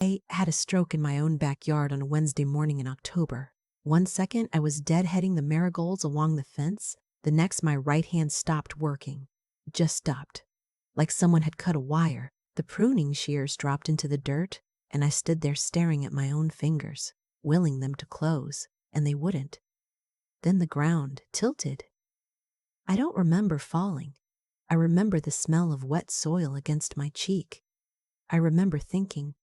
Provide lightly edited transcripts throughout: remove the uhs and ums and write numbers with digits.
I had a stroke in my own backyard on a Wednesday morning in October. One second, I was deadheading the marigolds along the fence. The next, my right hand stopped working. Just stopped. Like someone had cut a wire. The pruning shears dropped into the dirt, and I stood there staring at my own fingers, willing them to close, and they wouldn't. Then the ground tilted. I don't remember falling. I remember the smell of wet soil against my cheek. I remember thinking,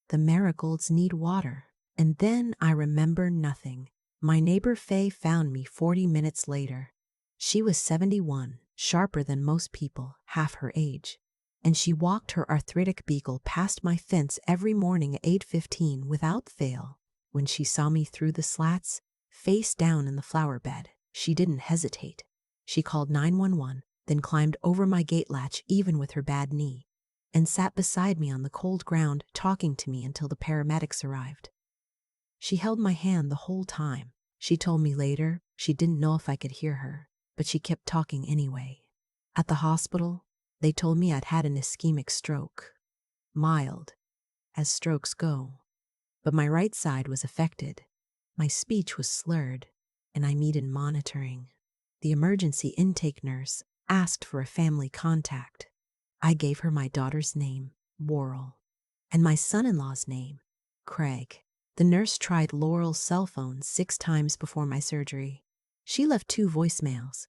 the marigolds need water. And then I remember nothing. My neighbor Faye found me 40 minutes later. She was 71, sharper than most people, half her age. And she walked her arthritic beagle past my fence every morning at 8:15 without fail. When she saw me through the slats, face down in the flower bed, she didn't hesitate. She called 911, then climbed over my gate latch even with her bad knee, and sat beside me on the cold ground talking to me until the paramedics arrived. She held my hand the whole time. She told me later she didn't know if I could hear her, but she kept talking anyway. At the hospital, they told me I'd had an ischemic stroke. Mild, as strokes go. But my right side was affected. My speech was slurred, and I needed monitoring. The emergency intake nurse asked for a family contact. I gave her my daughter's name, Laurel, and my son-in-law's name, Craig. The nurse tried Laurel's cell phone 6 times before my surgery. She left 2 voicemails.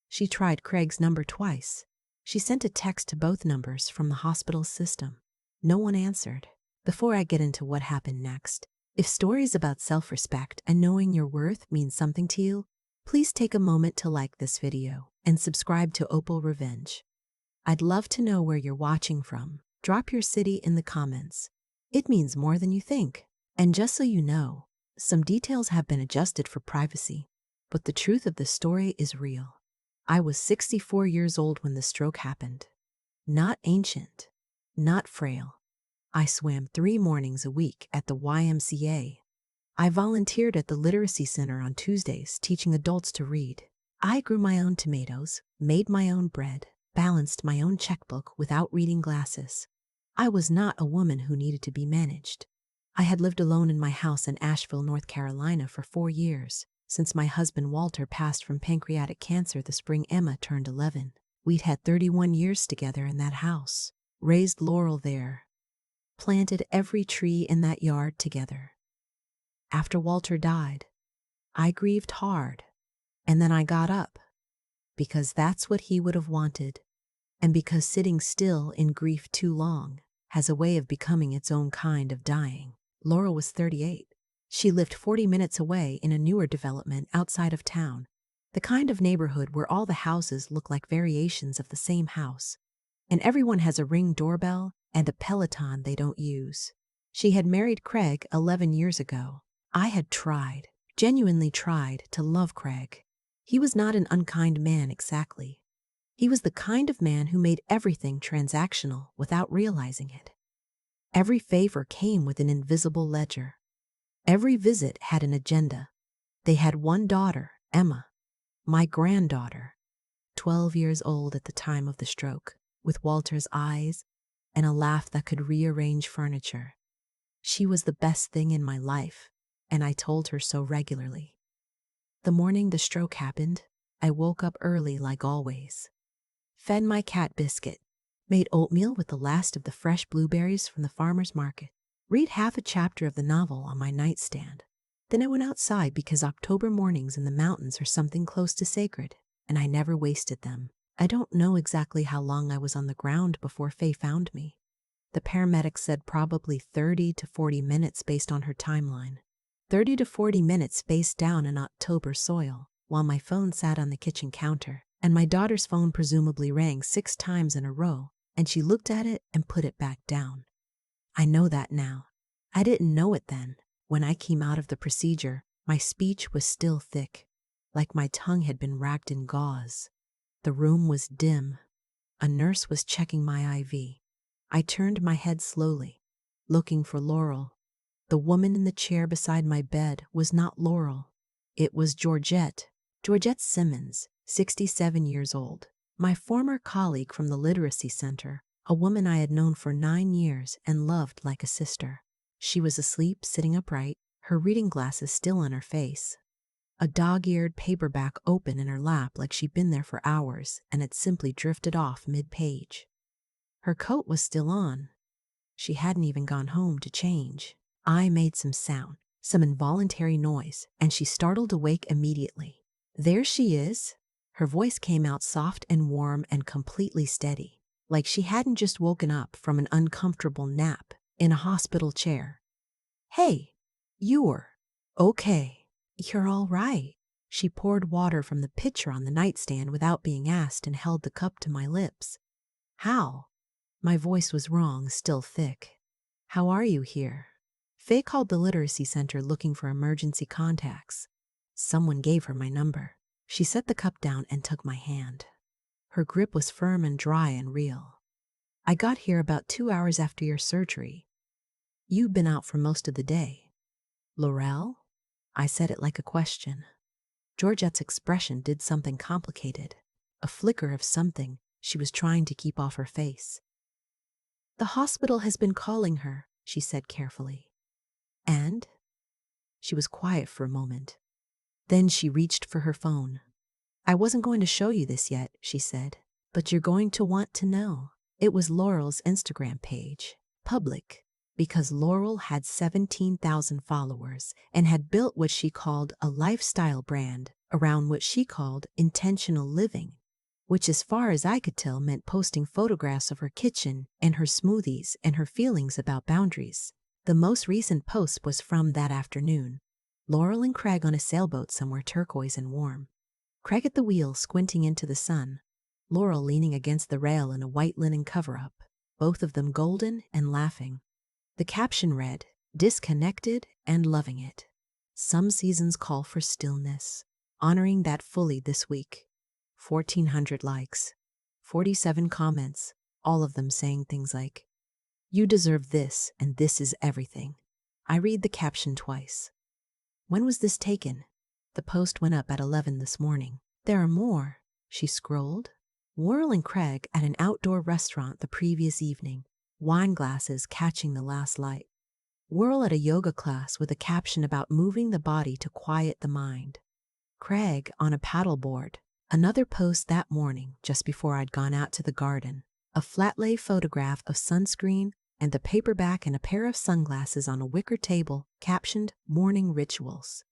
She tried Craig's number twice. She sent a text to both numbers from the hospital system. No one answered. Before I get into what happened next, if stories about self-respect and knowing your worth mean something to you, please take a moment to like this video and subscribe to Opal Revenge. I'd love to know where you're watching from. Drop your city in the comments. It means more than you think. And just so you know, some details have been adjusted for privacy, but the truth of the story is real. I was 64 years old when the stroke happened. Not ancient, not frail. I swam 3 mornings a week at the YMCA. I volunteered at the Literacy Center on Tuesdays teaching adults to read. I grew my own tomatoes, made my own bread, balanced my own checkbook without reading glasses. I was not a woman who needed to be managed. I had lived alone in my house in Asheville, North Carolina for 4 years, since my husband Walter passed from pancreatic cancer the spring Emma turned 11. We'd had 31 years together in that house, raised Laurel there, planted every tree in that yard together. After Walter died, I grieved hard, and then I got up, because that's what he would have wanted, and because sitting still in grief too long has a way of becoming its own kind of dying. Laurel was 38. She lived 40 minutes away in a newer development outside of town, the kind of neighborhood where all the houses look like variations of the same house, and everyone has a Ring doorbell and a Peloton they don't use. She had married Craig 11 years ago. I had tried, genuinely tried, to love Craig. He was not an unkind man exactly. He was the kind of man who made everything transactional without realizing it. Every favor came with an invisible ledger. Every visit had an agenda. They had one daughter, Emma, my granddaughter, 12 years old at the time of the stroke, with Walter's eyes and a laugh that could rearrange furniture. She was the best thing in my life, and I told her so regularly. The morning the stroke happened, I woke up early like always. Fed my cat Biscuit, made oatmeal with the last of the fresh blueberries from the farmer's market, read half a chapter of the novel on my nightstand. Then I went outside because October mornings in the mountains are something close to sacred, and I never wasted them. I don't know exactly how long I was on the ground before Faye found me. The paramedics said probably 30 to 40 minutes based on her timeline. 30 to 40 minutes face down in October soil, while my phone sat on the kitchen counter, and my daughter's phone presumably rang 6 times in a row, and she looked at it and put it back down. I know that now. I didn't know it then. When I came out of the procedure, my speech was still thick, like my tongue had been wrapped in gauze. The room was dim. A nurse was checking my IV. I turned my head slowly, looking for Laurel. The woman in the chair beside my bed was not Laurel. It was Georgette Simmons, 67 years old, my former colleague from the Literacy Center, a woman I had known for 9 years and loved like a sister. She was asleep, sitting upright, her reading glasses still on her face. A dog-eared paperback open in her lap like she'd been there for hours and had simply drifted off mid-page. Her coat was still on. She hadn't even gone home to change. I made some sound, some involuntary noise, and she startled awake immediately. "There she is." Her voice came out soft and warm and completely steady, like she hadn't just woken up from an uncomfortable nap in a hospital chair. "Hey, you're okay. You're all right." She poured water from the pitcher on the nightstand without being asked and held the cup to my lips. "How?" My voice was wrong, still thick. "How are you here?" Faye called the literacy center looking for emergency contacts. Someone gave her my number. She set the cup down and took my hand. Her grip was firm and dry and real. "I got here about 2 hours after your surgery. You've been out for most of the day." "Laurel?" I said it like a question. Georgette's expression did something complicated, a flicker of something she was trying to keep off her face. "The hospital has been calling her," she said carefully. "And?" She was quiet for a moment. Then she reached for her phone. "I wasn't going to show you this yet," she said, "but you're going to want to know." It was Laurel's Instagram page, public, because Laurel had 17,000 followers and had built what she called a lifestyle brand around what she called intentional living, which as far as I could tell meant posting photographs of her kitchen and her smoothies and her feelings about boundaries. The most recent post was from that afternoon. Laurel and Craig on a sailboat somewhere turquoise and warm. Craig at the wheel squinting into the sun, Laurel leaning against the rail in a white linen cover-up, both of them golden and laughing. The caption read, "Disconnected and loving it. Some seasons call for stillness. Honoring that fully this week." 1,400 likes, 47 comments, all of them saying things like, "You deserve this and this is everything." I read the caption twice. "When was this taken?" The post went up at 11 this morning. "There are more." She scrolled. Laurel and Craig at an outdoor restaurant the previous evening, wine glasses catching the last light. Laurel at a yoga class with a caption about moving the body to quiet the mind. Craig on a paddleboard. Another post that morning, just before I'd gone out to the garden. A flat-lay photograph of sunscreen and a paperback and a pair of sunglasses on a wicker table, captioned "Morning Rituals."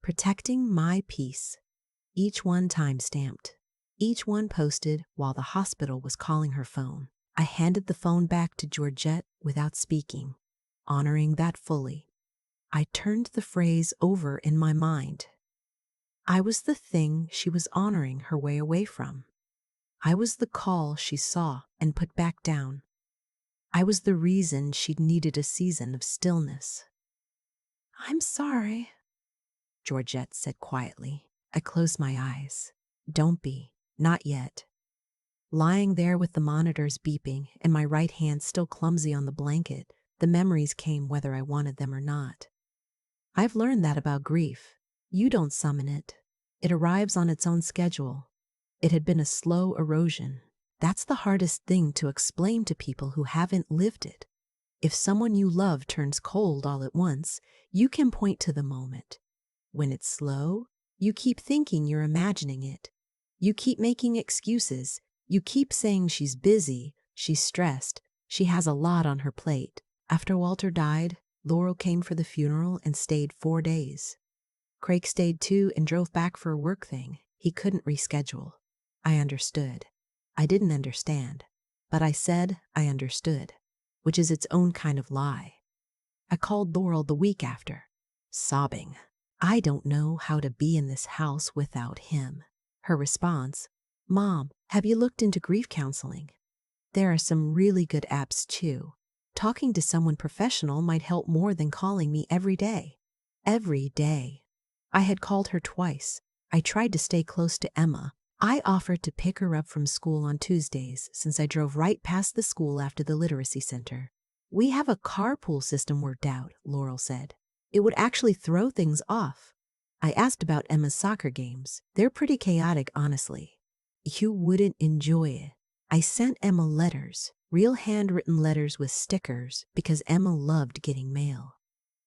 Protecting my peace. Each one time-stamped. Each one posted while the hospital was calling her phone. I handed the phone back to Georgette without speaking, honoring that fully. I turned the phrase over in my mind. I was the thing she was honoring her way away from. I was the call she saw and put back down. I was the reason she'd needed a season of stillness. "I'm sorry," Georgette said quietly. I closed my eyes. "Don't be. Not yet." Lying there with the monitors beeping and my right hand still clumsy on the blanket, the memories came whether I wanted them or not. I've learned that about grief. You don't summon it. It arrives on its own schedule. It had been a slow erosion. That's the hardest thing to explain to people who haven't lived it. If someone you love turns cold all at once, you can point to the moment. When it's slow, you keep thinking you're imagining it. You keep making excuses. You keep saying she's busy, she's stressed, she has a lot on her plate. After Walter died, Laurel came for the funeral and stayed 4 days. Craig stayed too and drove back for a work thing. He couldn't reschedule. I understood. I didn't understand, but I said I understood, which is its own kind of lie. I called Laurel the week after, sobbing. "I don't know how to be in this house without him." Her response, "Mom, have you looked into grief counseling? There are some really good apps too. Talking to someone professional might help more than calling me every day." Every day. I had called her twice. I tried to stay close to Emma. I offered to pick her up from school on Tuesdays since I drove right past the school after the literacy center. "We have a carpool system worked out," Laurel said. "It would actually throw things off." I asked about Emma's soccer games. "They're pretty chaotic, honestly. You wouldn't enjoy it." I sent Emma letters, real handwritten letters with stickers, because Emma loved getting mail.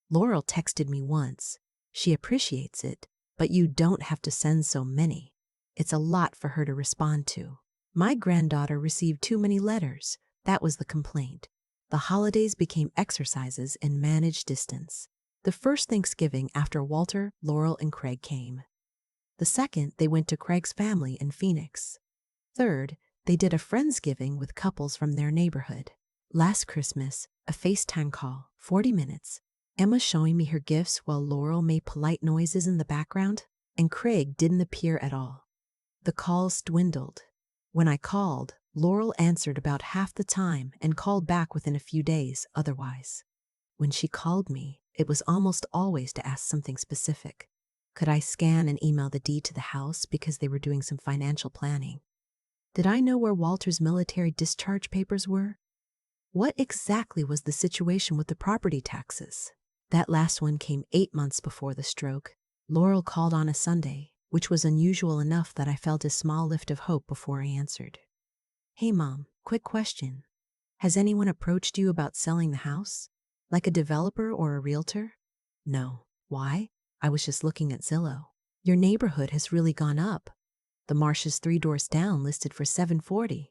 Laurel texted me once. She appreciates it, but you don't have to send so many. It's a lot for her to respond to. My granddaughter received too many letters. That was the complaint. The holidays became exercises in managed distance. The first Thanksgiving after Walter, Laurel, and Craig came. The second, they went to Craig's family in Phoenix. Third, they did a Friendsgiving with couples from their neighborhood. Last Christmas, a FaceTime call, 40 minutes. Emma showing me her gifts while Laurel made polite noises in the background, and Craig didn't appear at all. The calls dwindled. When I called, Laurel answered about half the time and called back within a few days otherwise. When she called me, it was almost always to ask something specific. Could I scan and email the deed to the house because they were doing some financial planning? Did I know where Walter's military discharge papers were? What exactly was the situation with the property taxes? That last one came 8 months before the stroke. Laurel called on a Sunday, which was unusual enough that I felt a small lift of hope before I answered. Hey Mom, quick question. Has anyone approached you about selling the house? Like a developer or a realtor? No. Why? I was just looking at Zillow. Your neighborhood has really gone up. The Marshes 3 doors down listed for $740.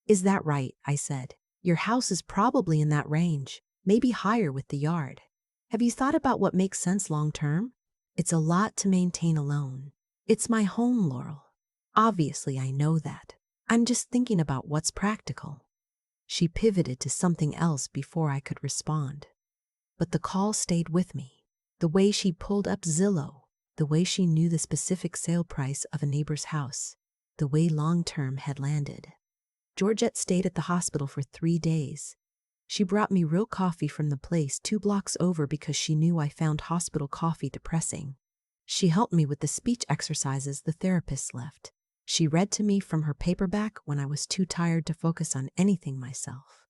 Is that right? I said. Your house is probably in that range, maybe higher with the yard. Have you thought about what makes sense long term? It's a lot to maintain alone. It's my home, Laurel. Obviously, I know that. I'm just thinking about what's practical. She pivoted to something else before I could respond. But the call stayed with me. The way she pulled up Zillow, the way she knew the specific sale price of a neighbor's house, the way long-term had landed. Georgette stayed at the hospital for 3 days. She brought me real coffee from the place 2 blocks over because she knew I found hospital coffee depressing. She helped me with the speech exercises the therapist left. She read to me from her paperback when I was too tired to focus on anything myself.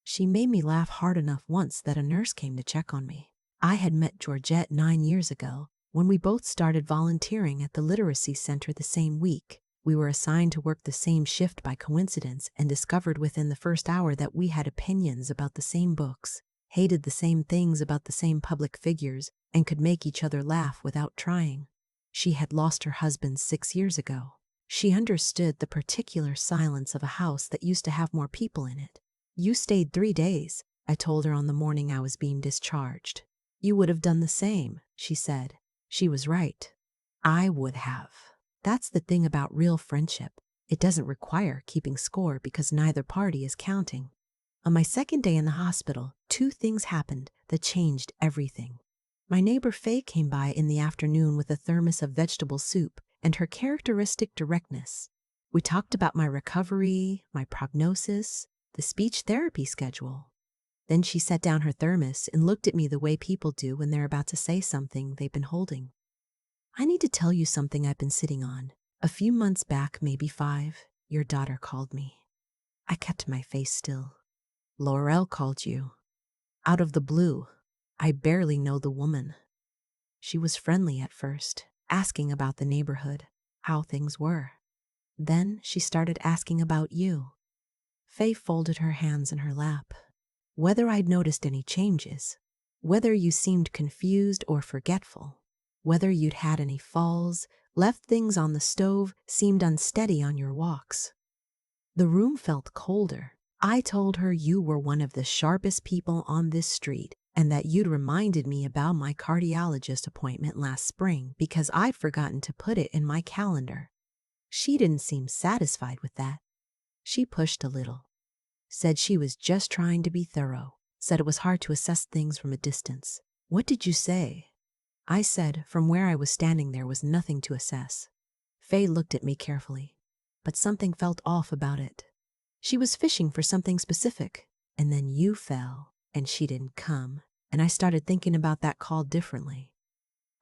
She made me laugh hard enough once that a nurse came to check on me. I had met Georgette 9 years ago when we both started volunteering at the literacy center the same week. We were assigned to work the same shift by coincidence and discovered within the first hour that we had opinions about the same books, hated the same things about the same public figures, and could make each other laugh without trying. She had lost her husband 6 years ago. She understood the particular silence of a house that used to have more people in it. You stayed 3 days, I told her on the morning I was being discharged. You would have done the same, she said. She was right. I would have. That's the thing about real friendship. It doesn't require keeping score because neither party is counting. On my second day in the hospital, 2 things happened that changed everything. My neighbor Faye came by in the afternoon with a thermos of vegetable soup and her characteristic directness. We talked about my recovery, my prognosis, the speech therapy schedule. Then she set down her thermos and looked at me the way people do when they're about to say something they've been holding. I need to tell you something I've been sitting on. A few months back, maybe 5, your daughter called me. I kept my face still. Laurel called you. Out of the blue. I barely know the woman. She was friendly at first, asking about the neighborhood, how things were. Then she started asking about you. Faye folded her hands in her lap. Whether I'd noticed any changes, whether you seemed confused or forgetful, whether you'd had any falls, left things on the stove, seemed unsteady on your walks. The room felt colder. I told her you were one of the sharpest people on this street and that you'd reminded me about my cardiologist appointment last spring because I'd forgotten to put it in my calendar. She didn't seem satisfied with that. She pushed a little, said she was just trying to be thorough, said it was hard to assess things from a distance. What did you say? I said from where I was standing there was nothing to assess. Faye looked at me carefully, but something felt off about it. She was fishing for something specific, and then you fell, and she didn't come, and I started thinking about that call differently.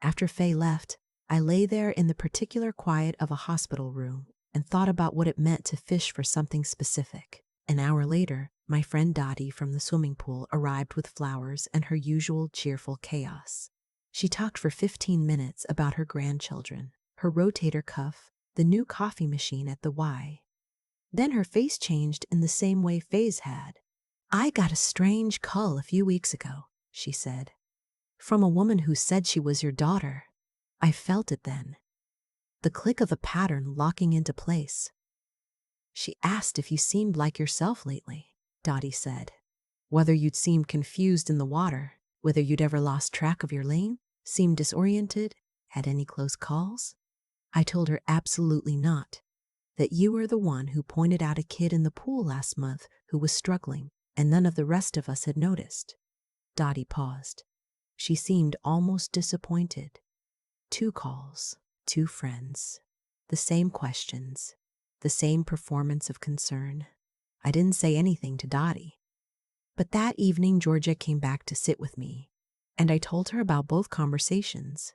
After Faye left, I lay there in the particular quiet of a hospital room and thought about what it meant to fish for something specific. An hour later, my friend Dottie from the swimming pool arrived with flowers and her usual cheerful chaos. She talked for 15 minutes about her grandchildren, her rotator cuff, the new coffee machine at the Y. Then her face changed in the same way Faye's had. "I got a strange call a few weeks ago," she said. "From a woman who said she was your daughter." I felt it then. The click of a pattern locking into place. "She asked if you seemed like yourself lately," Dottie said. "Whether you'd seemed confused in the water, whether you'd ever lost track of your lane, seemed disoriented, had any close calls." I told her absolutely not. That you were the one who pointed out a kid in the pool last month who was struggling, and none of the rest of us had noticed. Dottie paused. She seemed almost disappointed. 2 calls, 2 friends, the same questions, the same performance of concern. I didn't say anything to Dottie. But that evening Georgia came back to sit with me, and I told her about both conversations.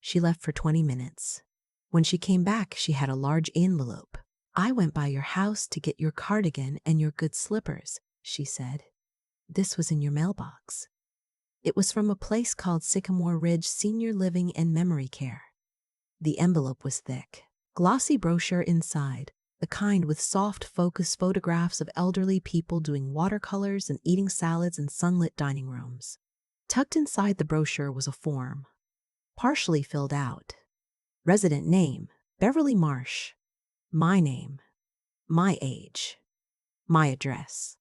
She left for 20 minutes. When she came back, she had a large envelope. "I went by your house to get your cardigan and your good slippers," she said. "This was in your mailbox." It was from a place called Sycamore Ridge Senior Living and Memory Care. The envelope was thick, glossy brochure inside, the kind with soft focus photographs of elderly people doing watercolors and eating salads in sunlit dining rooms. Tucked inside the brochure was a form, partially filled out. Resident name, Beverly Marsh. My name, my age, my address.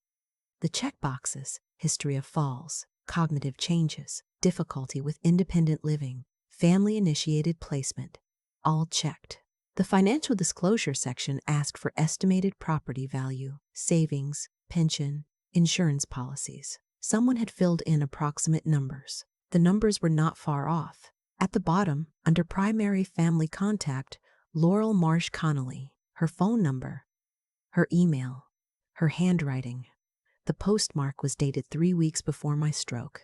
The checkboxes, history of falls, cognitive changes, difficulty with independent living, family-initiated placement, all checked. The financial disclosure section asked for estimated property value, savings, pension, insurance policies. Someone had filled in approximate numbers. The numbers were not far off. At the bottom, under primary family contact, Laurel Marsh Connolly, her phone number, her email, her handwriting. The postmark was dated 3 weeks before my stroke.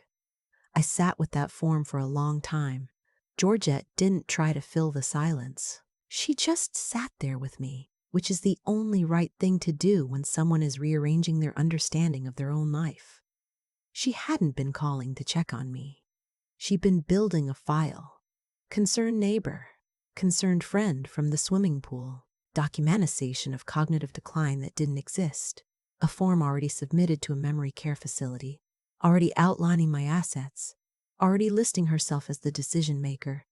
I sat with that form for a long time. Georgette didn't try to fill the silence. She just sat there with me, which is the only right thing to do when someone is rearranging their understanding of their own life. She hadn't been calling to check on me. She'd been building a file. Concerned neighbor, concerned friend from the swimming pool, documentation of cognitive decline that didn't exist, a form already submitted to a memory care facility, already outlining my assets, already listing herself as the decision maker.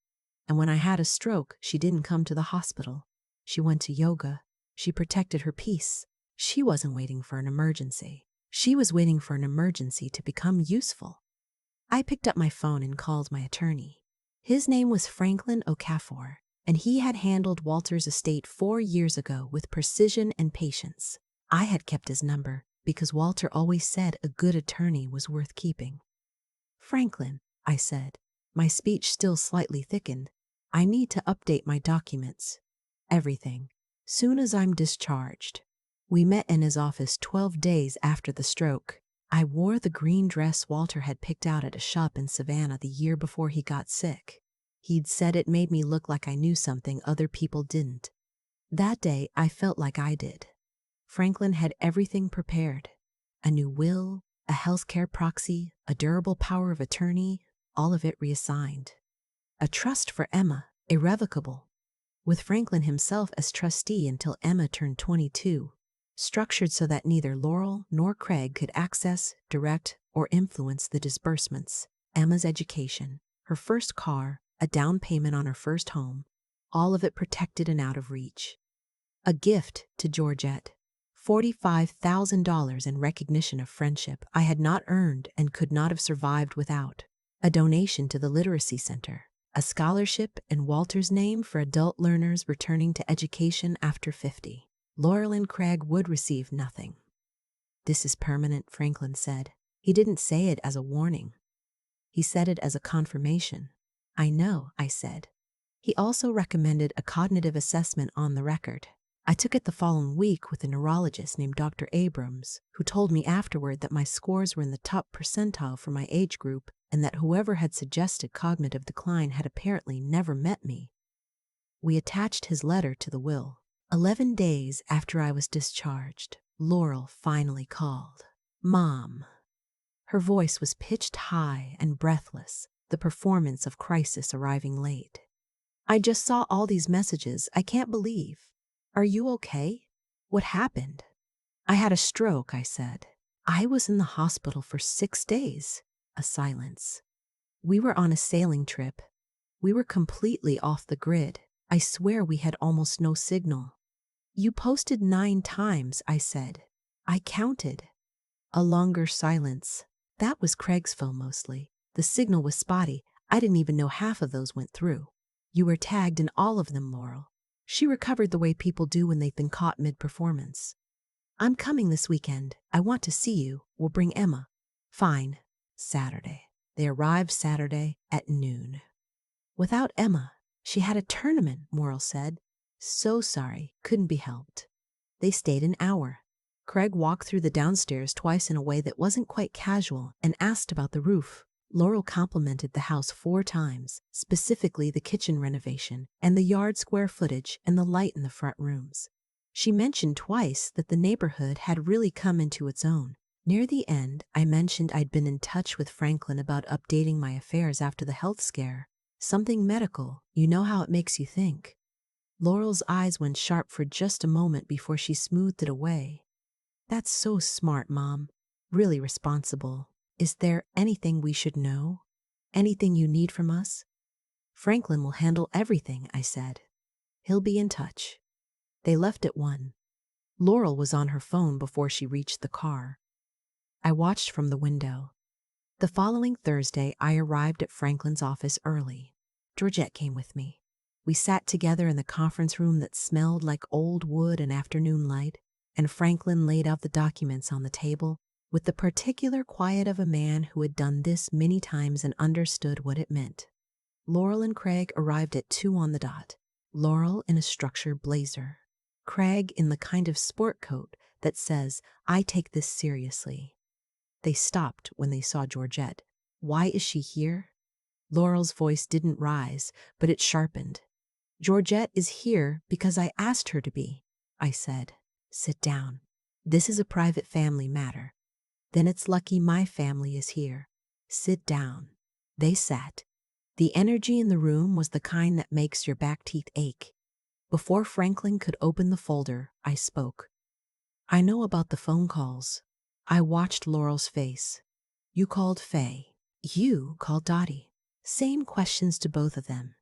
And when I had a stroke, she didn't come to the hospital. She went to yoga. She protected her peace. She wasn't waiting for an emergency. She was waiting for an emergency to become useful. I picked up my phone and called my attorney. His name was Franklin Okafor, and he had handled Walter's estate 4 years ago with precision and patience. I had kept his number because Walter always said a good attorney was worth keeping. "Franklin," I said, my speech still slightly thickened, "I need to update my documents. Everything. Soon as I'm discharged." We met in his office 12 days after the stroke. I wore the green dress Walter had picked out at a shop in Savannah the year before he got sick. He'd said it made me look like I knew something other people didn't. That day, I felt like I did. Franklin had everything prepared. A new will, a healthcare proxy, a durable power of attorney, all of it reassigned. A trust for Emma, irrevocable, with Franklin himself as trustee until Emma turned 22. Structured so that neither Laurel nor Craig could access, direct, or influence the disbursements. Emma's education, her first car, a down payment on her first home, all of it protected and out of reach. A gift to Georgette, $45,000 in recognition of friendship I had not earned and could not have survived without. A donation to the Literacy Center, a scholarship in Walter's name for adult learners returning to education after 50. Laurel and Craig would receive nothing. "This is permanent," Franklin said. He didn't say it as a warning. He said it as a confirmation. "I know," I said. He also recommended a cognitive assessment on the record. I took it the following week with a neurologist named Dr. Abrams, who told me afterward that my scores were in the top percentile for my age group and that whoever had suggested cognitive decline had apparently never met me. We attached his letter to the will. 11 days after I was discharged, Laurel finally called. "Mom." Her voice was pitched high and breathless, the performance of crisis arriving late. "I just saw all these messages I can't believe. Are you okay?" What happened? I had a stroke, I said. I was in the hospital for 6 days. A silence. We were on a sailing trip. We were completely off the grid. I swear we had almost no signal. You posted 9 times, I said. I counted. A longer silence. That was Craig's phone mostly. The signal was spotty. I didn't even know half of those went through. You were tagged in all of them, Laurel. She recovered the way people do when they've been caught mid-performance. I'm coming this weekend. I want to see you. We'll bring Emma. Fine. Saturday. They arrived Saturday at noon. Without Emma, she had a tournament, Morrill said. So sorry, couldn't be helped. They stayed an hour. Craig walked through the downstairs twice in a way that wasn't quite casual and asked about the roof. Laurel complimented the house 4 times, specifically the kitchen renovation and the yard square footage and the light in the front rooms. She mentioned twice that the neighborhood had really come into its own. Near the end, I mentioned I'd been in touch with Franklin about updating my affairs after the health scare. Something medical, you know how it makes you think. Laurel's eyes went sharp for just a moment before she smoothed it away. That's so smart, Mom. Really responsible. Is there anything we should know? Anything you need from us? Franklin will handle everything, I said. He'll be in touch. They left at 1. Laurel was on her phone before she reached the car. I watched from the window. The following Thursday, I arrived at Franklin's office early. Georgette came with me. We sat together in the conference room that smelled like old wood and afternoon light, and Franklin laid out the documents on the table with the particular quiet of a man who had done this many times and understood what it meant. Laurel and Craig arrived at 2 on the dot. Laurel in a structured blazer. Craig in the kind of sport coat that says, I take this seriously. They stopped when they saw Georgette. Why is she here? Laurel's voice didn't rise, but it sharpened. Georgette is here because I asked her to be, I said. Sit down. This is a private family matter. Then it's lucky my family is here. Sit down. They sat. The energy in the room was the kind that makes your back teeth ache. Before Franklin could open the folder, I spoke. I know about the phone calls. I watched Laurel's face. You called Faye. You called Dottie. Same questions to both of them.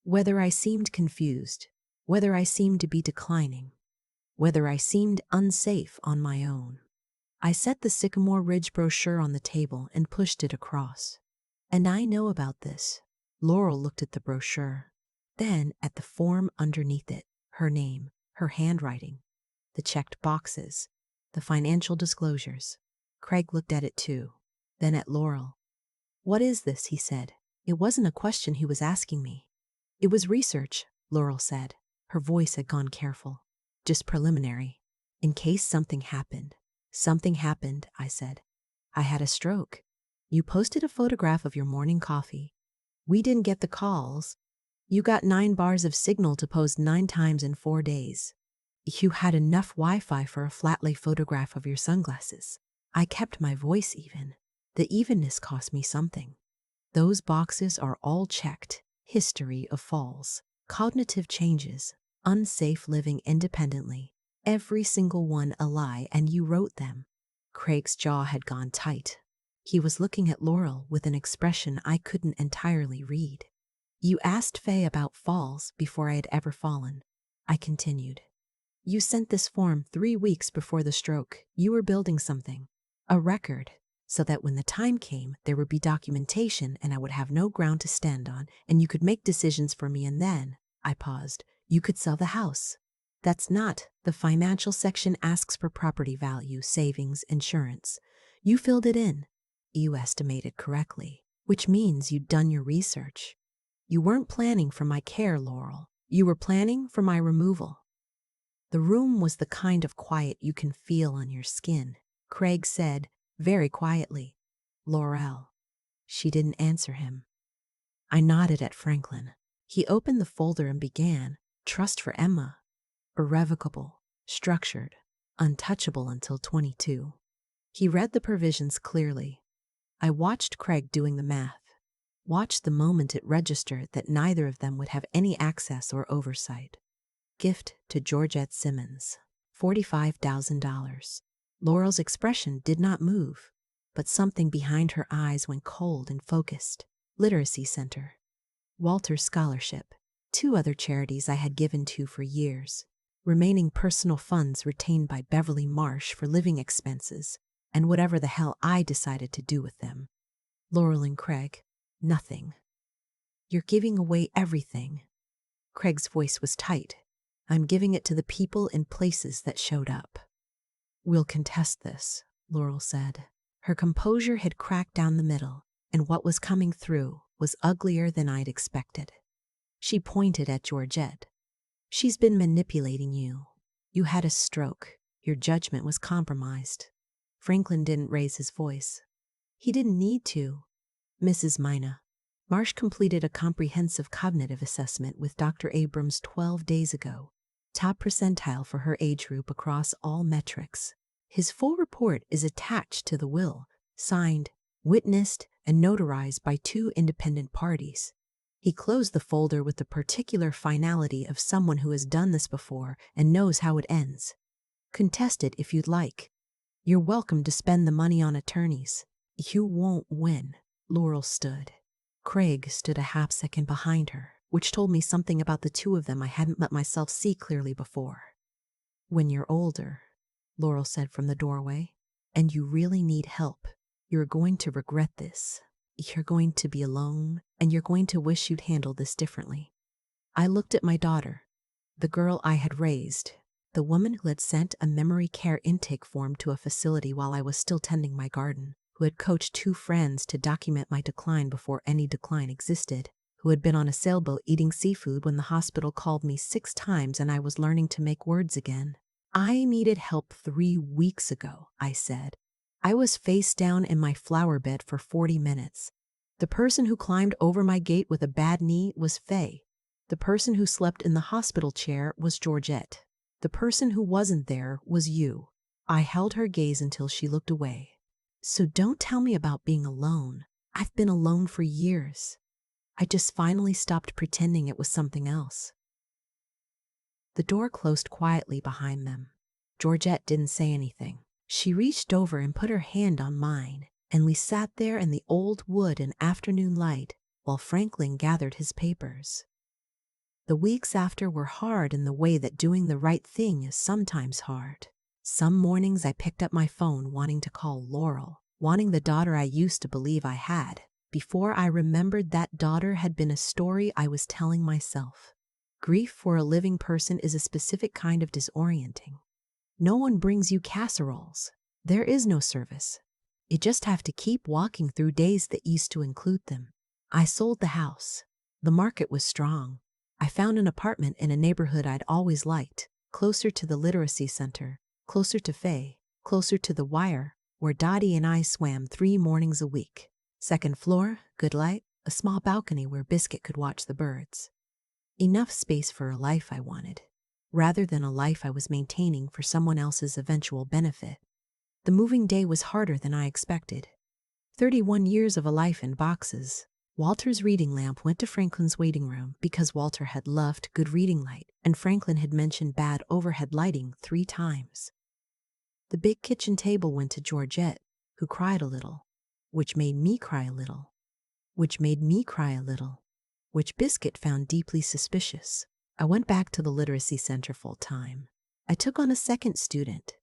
Whether I seemed confused, whether I seemed to be declining, whether I seemed unsafe on my own. I set the Sycamore Ridge brochure on the table and pushed it across. And I know about this. Laurel looked at the brochure, then at the form underneath it, her name, her handwriting, the checked boxes, the financial disclosures. Craig looked at it too, then at Laurel. What is this? He said. It wasn't a question he was asking me. It was research, Laurel said. Her voice had gone careful. Just preliminary. In case something happened. Something happened, I said. I had a stroke. You posted a photograph of your morning coffee. We didn't get the calls. You got 9 bars of signal to post 9 times in 4 days. You had enough Wi-Fi for a flat-lay photograph of your sunglasses. I kept my voice even. The evenness cost me something. Those boxes are all checked. History of falls, cognitive changes, unsafe living independently. Every single one a lie, and you wrote them. Craig's jaw had gone tight. He was looking at Laurel with an expression I couldn't entirely read. You asked Faye about falls before I had ever fallen. I continued. You sent this form 3 weeks before the stroke. You were building something. A record. So that when the time came, there would be documentation and I would have no ground to stand on, and you could make decisions for me, and then, I paused, you could sell the house. That's not. The financial section asks for property value, savings, insurance. You filled it in. You estimated correctly, which means you'd done your research. You weren't planning for my care, Laurel. You were planning for my removal. The room was the kind of quiet you can feel on your skin. Craig said, very quietly, Laurel. She didn't answer him. I nodded at Franklin. He opened the folder and began, trust for Emma. Irrevocable, structured, untouchable until 22. He read the provisions clearly. I watched Craig doing the math. Watched the moment it registered that neither of them would have any access or oversight. Gift to Georgette Simmons. $45,000. Laurel's expression did not move, but something behind her eyes went cold and focused. Literacy Center. Walter's scholarship. 2 other charities I had given to for years. Remaining personal funds retained by Beverly Marsh for living expenses, and whatever the hell I decided to do with them. Laurel and Craig. Nothing. You're giving away everything. Craig's voice was tight. I'm giving it to the people and places that showed up. We'll contest this, Laurel said. Her composure had cracked down the middle, and what was coming through was uglier than I'd expected. She pointed at Georgette. She's been manipulating you. You had a stroke. Your judgment was compromised. Franklin didn't raise his voice. He didn't need to. Mrs. Mina. Marsh completed a comprehensive cognitive assessment with Dr. Abrams 12 days ago. Top percentile for her age group across all metrics. His full report is attached to the will, signed, witnessed, and notarized by 2 independent parties. He closed the folder with the particular finality of someone who has done this before and knows how it ends. Contest it if you'd like. You're welcome to spend the money on attorneys. You won't win. Laurel stood. Craig stood a half second behind her, which told me something about the 2 of them I hadn't let myself see clearly before. When you're older, Laurel said from the doorway, and you really need help, you're going to regret this. You're going to be alone, and you're going to wish you'd handled this differently. I looked at my daughter, the girl I had raised, the woman who had sent a memory care intake form to a facility while I was still tending my garden, who had coached 2 friends to document my decline before any decline existed, who had been on a sailboat eating seafood when the hospital called me 6 times and I was learning to make words again. I needed help 3 weeks ago, I said. I was face down in my flower bed for 40 minutes. The person who climbed over my gate with a bad knee was Faye. The person who slept in the hospital chair was Georgette. The person who wasn't there was you. I held her gaze until she looked away. So don't tell me about being alone. I've been alone for years. I just finally stopped pretending it was something else. The door closed quietly behind them. Georgette didn't say anything. She reached over and put her hand on mine, and we sat there in the old wood and afternoon light while Franklin gathered his papers. The weeks after were hard in the way that doing the right thing is sometimes hard. Some mornings I picked up my phone wanting to call Laurel, wanting the daughter I used to believe I had, before I remembered that daughter had been a story I was telling myself. Grief for a living person is a specific kind of disorienting. No one brings you casseroles. There is no service. You just have to keep walking through days that used to include them. I sold the house. The market was strong. I found an apartment in a neighborhood I'd always liked, closer to the literacy center, closer to Faye, closer to the wire, where Dottie and I swam 3 mornings a week. 2nd floor, good light, a small balcony where Biscuit could watch the birds. Enough space for a life I wanted, rather than a life I was maintaining for someone else's eventual benefit. The moving day was harder than I expected. 31 years of a life in boxes. Walter's reading lamp went to Franklin's waiting room because Walter had loved good reading light, and Franklin had mentioned bad overhead lighting 3 times. The big kitchen table went to Georgette, who cried a little, which made me cry a little, which made me cry a little, which Biscuit found deeply suspicious. I went back to the literacy center full time. I took on a 2nd student,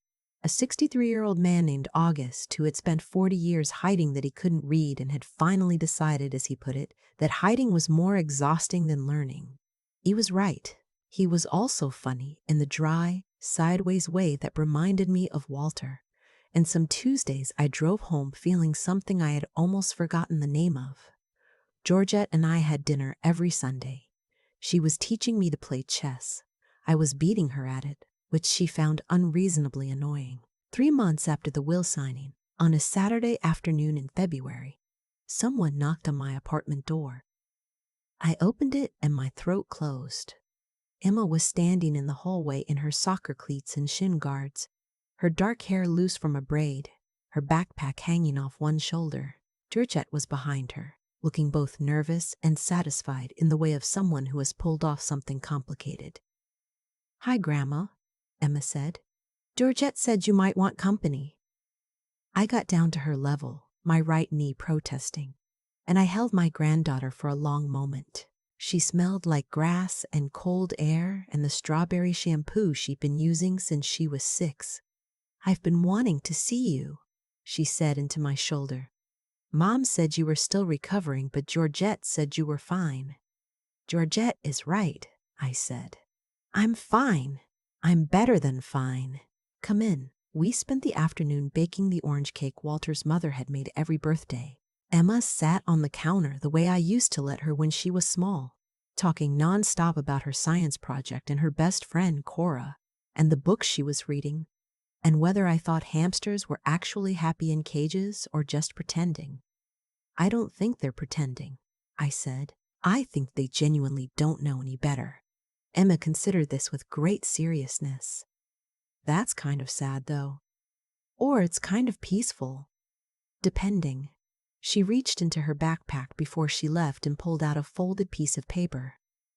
a 63-year-old man named August who had spent 40 years hiding that he couldn't read and had finally decided, as he put it, that hiding was more exhausting than learning. He was right. He was also funny in the dry, sideways way that reminded me of Walter. And some Tuesdays I drove home feeling something I had almost forgotten the name of. Georgette and I had dinner every Sunday. She was teaching me to play chess. I was beating her at it, which she found unreasonably annoying. 3 months after the will signing, on a Saturday afternoon in February, someone knocked on my apartment door. I opened it and my throat closed. Emma was standing in the hallway in her soccer cleats and shin guards, her dark hair loose from a braid, her backpack hanging off one shoulder. Georgette was behind her, looking both nervous and satisfied in the way of someone who has pulled off something complicated. "Hi, Grandma," Emma said. Georgette said you might want company. I got down to her level, my right knee protesting, and I held my granddaughter for a long moment. She smelled like grass and cold air and the strawberry shampoo she'd been using since she was 6. "I've been wanting to see you," she said into my shoulder. "Mom said you were still recovering, but Georgette said you were fine." "Georgette is right," I said. "I'm fine. I'm better than fine. Come in." We spent the afternoon baking the orange cake Walter's mother had made every birthday. Emma sat on the counter the way I used to let her when she was small, talking nonstop about her science project and her best friend Cora, and the books she was reading, and whether I thought hamsters were actually happy in cages or just pretending. "I don't think they're pretending," I said. "I think they genuinely don't know any better." Emma considered this with great seriousness. "That's kind of sad, though. Or it's kind of peaceful. Depending." She reached into her backpack before she left and pulled out a folded piece of paper.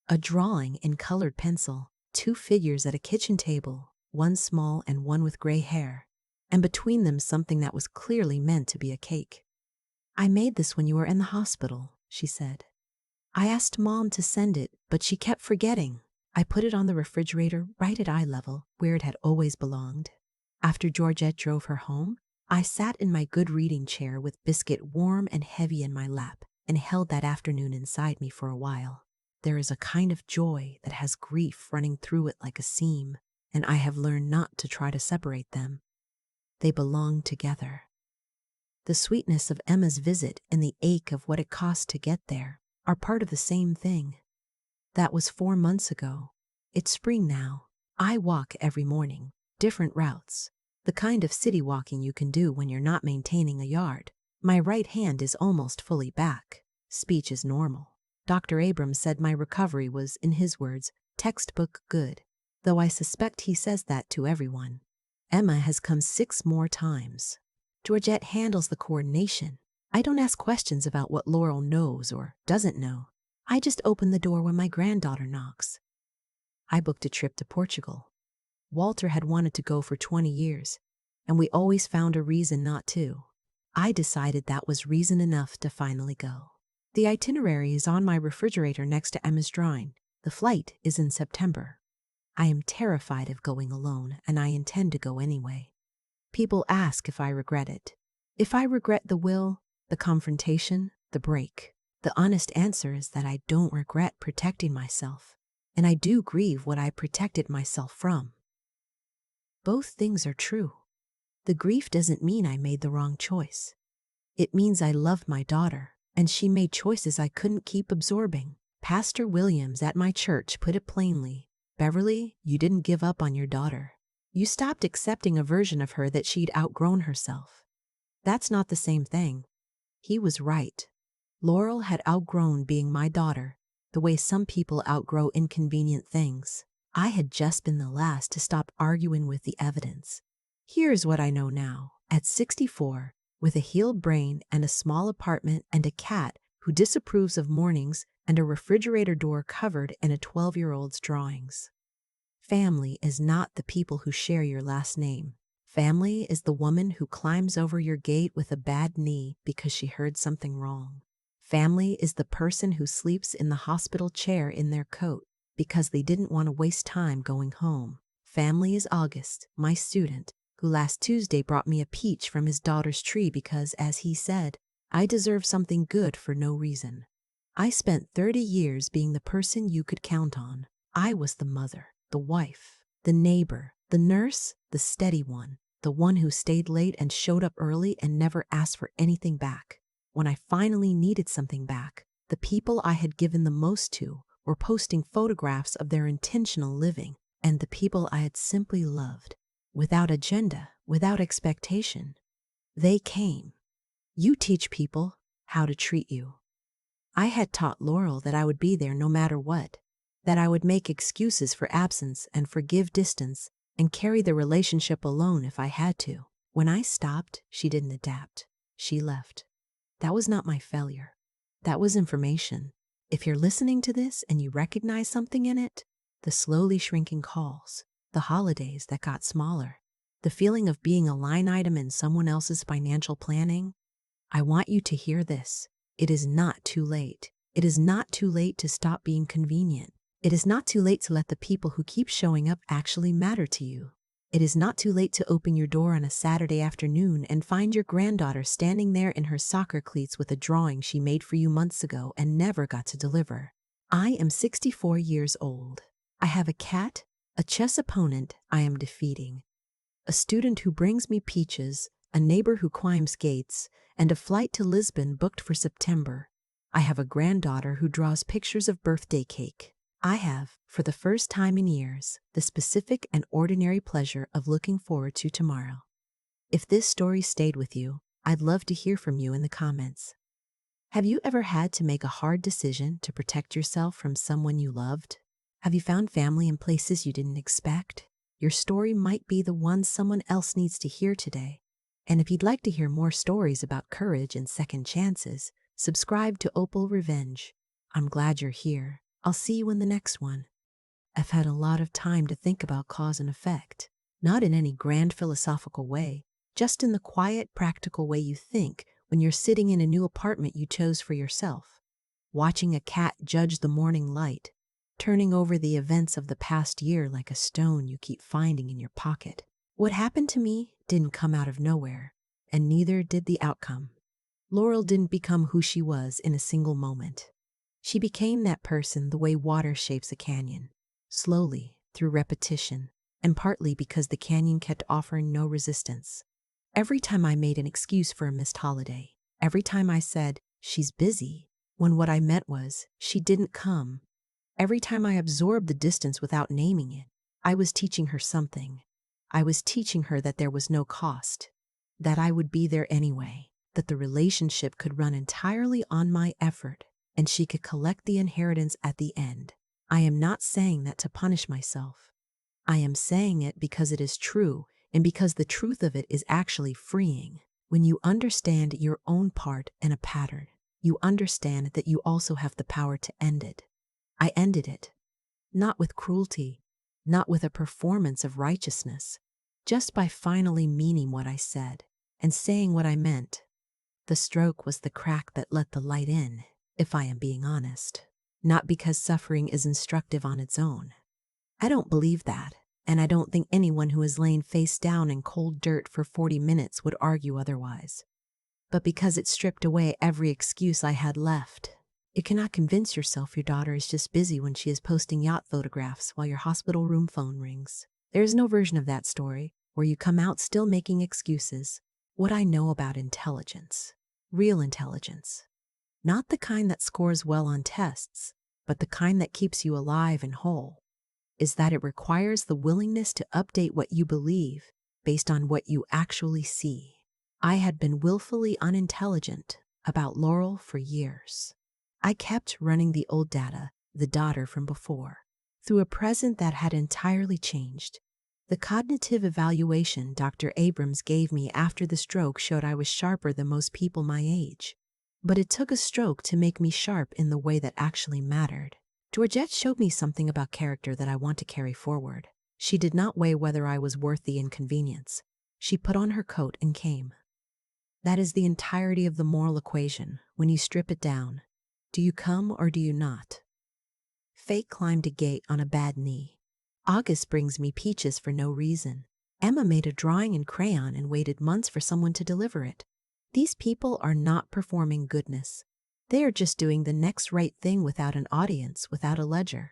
A drawing in colored pencil, 2 figures at a kitchen table, one small and one with gray hair, and between them something that was clearly meant to be a cake. "I made this when you were in the hospital," she said. "I asked Mom to send it, but she kept forgetting." I put it on the refrigerator right at eye level, where it had always belonged. After Georgette drove her home, I sat in my good reading chair with biscuit warm and heavy in my lap and held that afternoon inside me for a while. There is a kind of joy that has grief running through it like a seam, and I have learned not to try to separate them. They belong together. The sweetness of Emma's visit and the ache of what it cost to get there are part of the same thing. That was 4 months ago. It's spring now. I walk every morning, different routes, the kind of city walking you can do when you're not maintaining a yard. My right hand is almost fully back. Speech is normal. Dr. Abrams said my recovery was, in his words, textbook good, though I suspect he says that to everyone. Emma has come 6 more times. Georgette handles the coordination. I don't ask questions about what Laurel knows or doesn't know. I just open the door when my granddaughter knocks. I booked a trip to Portugal. Walter had wanted to go for 20 years, and we always found a reason not to. I decided that was reason enough to finally go. The itinerary is on my refrigerator next to Emma's drawing. The flight is in September. I am terrified of going alone, and I intend to go anyway. People ask if I regret it. If I regret the will, the confrontation, the break. The honest answer is that I don't regret protecting myself, and I do grieve what I protected myself from. Both things are true. The grief doesn't mean I made the wrong choice. It means I loved my daughter, and she made choices I couldn't keep absorbing. Pastor Williams at my church put it plainly, "Beverly, you didn't give up on your daughter. You stopped accepting a version of her that she'd outgrown herself." That's not the same thing. He was right. Laurel had outgrown being my daughter, the way some people outgrow inconvenient things. I had just been the last to stop arguing with the evidence. Here's what I know now. At 64, with a healed brain and a small apartment and a cat who disapproves of mornings and a refrigerator door covered in a 12-year-old's drawings. Family is not the people who share your last name. Family is the woman who climbs over your gate with a bad knee because she heard something wrong. Family is the person who sleeps in the hospital chair in their coat because they didn't want to waste time going home. Family is August, my student, who last Tuesday brought me a peach from his daughter's tree because, as he said, I deserve something good for no reason. I spent 30 years being the person you could count on. I was the mother, the wife, the neighbor, the nurse, the steady one, the one who stayed late and showed up early and never asked for anything back. When I finally needed something back, the people I had given the most to were posting photographs of their intentional living, and the people I had simply loved, without agenda, without expectation. They came. You teach people how to treat you. I had taught Laurel that I would be there no matter what, that I would make excuses for absence and forgive distance and carry the relationship alone if I had to. When I stopped, she didn't adapt. She left. That was not my failure. That was information. If you're listening to this and you recognize something in it, the slowly shrinking calls, the holidays that got smaller, The feeling of being a line item in someone else's financial planning? I want you to hear this. It is not too late. It is not too late to stop being convenient. It is not too late to let the people who keep showing up actually matter to you. It is not too late to open your door on a Saturday afternoon and find your granddaughter standing there in her soccer cleats with a drawing she made for you months ago and never got to deliver. I am 64 years old. I have a cat, a chess opponent I am defeating, a student who brings me peaches, a neighbor who climbs gates, and a flight to Lisbon booked for September. I have a granddaughter who draws pictures of birthday cake. I have, for the first time in years, the specific and ordinary pleasure of looking forward to tomorrow. If this story stayed with you, I'd love to hear from you in the comments. Have you ever had to make a hard decision to protect yourself from someone you loved? Have you found family in places you didn't expect? Your story might be the one someone else needs to hear today. And if you'd like to hear more stories about courage and second chances, subscribe to Opal Revenge. I'm glad you're here. I'll see you in the next one. I've had a lot of time to think about cause and effect, not in any grand philosophical way, just in the quiet, practical way you think when you're sitting in a new apartment you chose for yourself, watching a cat judge the morning light, turning over the events of the past year like a stone you keep finding in your pocket. What happened to me didn't come out of nowhere, and neither did the outcome. Laurel didn't become who she was in a single moment. She became that person the way water shapes a canyon, slowly, through repetition, and partly because the canyon kept offering no resistance. Every time I made an excuse for a missed holiday, every time I said, "She's busy," when what I meant was, "She didn't come," every time I absorbed the distance without naming it, I was teaching her something. I was teaching her that there was no cost, that I would be there anyway, that the relationship could run entirely on my effort, and she could collect the inheritance at the end. I am not saying that to punish myself. I am saying it because it is true, and because the truth of it is actually freeing. When you understand your own part in a pattern, you understand that you also have the power to end it. I ended it, not with cruelty, not with a performance of righteousness, just by finally meaning what I said and saying what I meant. The stroke was the crack that let the light in, if I am being honest. Not because suffering is instructive on its own. I don't believe that, and I don't think anyone who has lain face down in cold dirt for 40 minutes would argue otherwise. But because it stripped away every excuse I had left. You cannot convince yourself your daughter is just busy when she is posting yacht photographs while your hospital room phone rings. There is no version of that story where you come out still making excuses. What I know about intelligence, real intelligence, not the kind that scores well on tests, but the kind that keeps you alive and whole, is that it requires the willingness to update what you believe based on what you actually see. I had been willfully unintelligent about Laurel for years. I kept running the old data, the daughter from before, through a present that had entirely changed. The cognitive evaluation Dr. Abrams gave me after the stroke showed I was sharper than most people my age. But it took a stroke to make me sharp in the way that actually mattered. Georgette showed me something about character that I want to carry forward. She did not weigh whether I was worth the inconvenience. She put on her coat and came. That is the entirety of the moral equation when you strip it down. Do you come or do you not? Fate climbed a gate on a bad knee. August brings me peaches for no reason. Emma made a drawing in crayon and waited months for someone to deliver it. These people are not performing goodness. They are just doing the next right thing without an audience, without a ledger.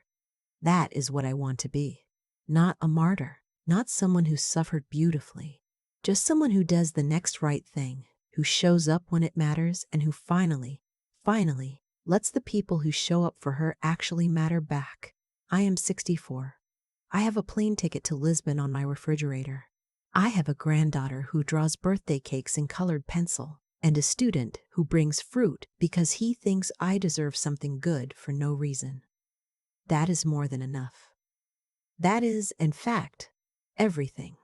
That is what I want to be. Not a martyr, not someone who suffered beautifully, just someone who does the next right thing, who shows up when it matters, and who finally, lets the people who show up for her actually matter back. I am 64. I have a plane ticket to Lisbon on my refrigerator. I have a granddaughter who draws birthday cakes in colored pencil, and a student who brings fruit because he thinks I deserve something good for no reason. That is more than enough. That is, in fact, everything.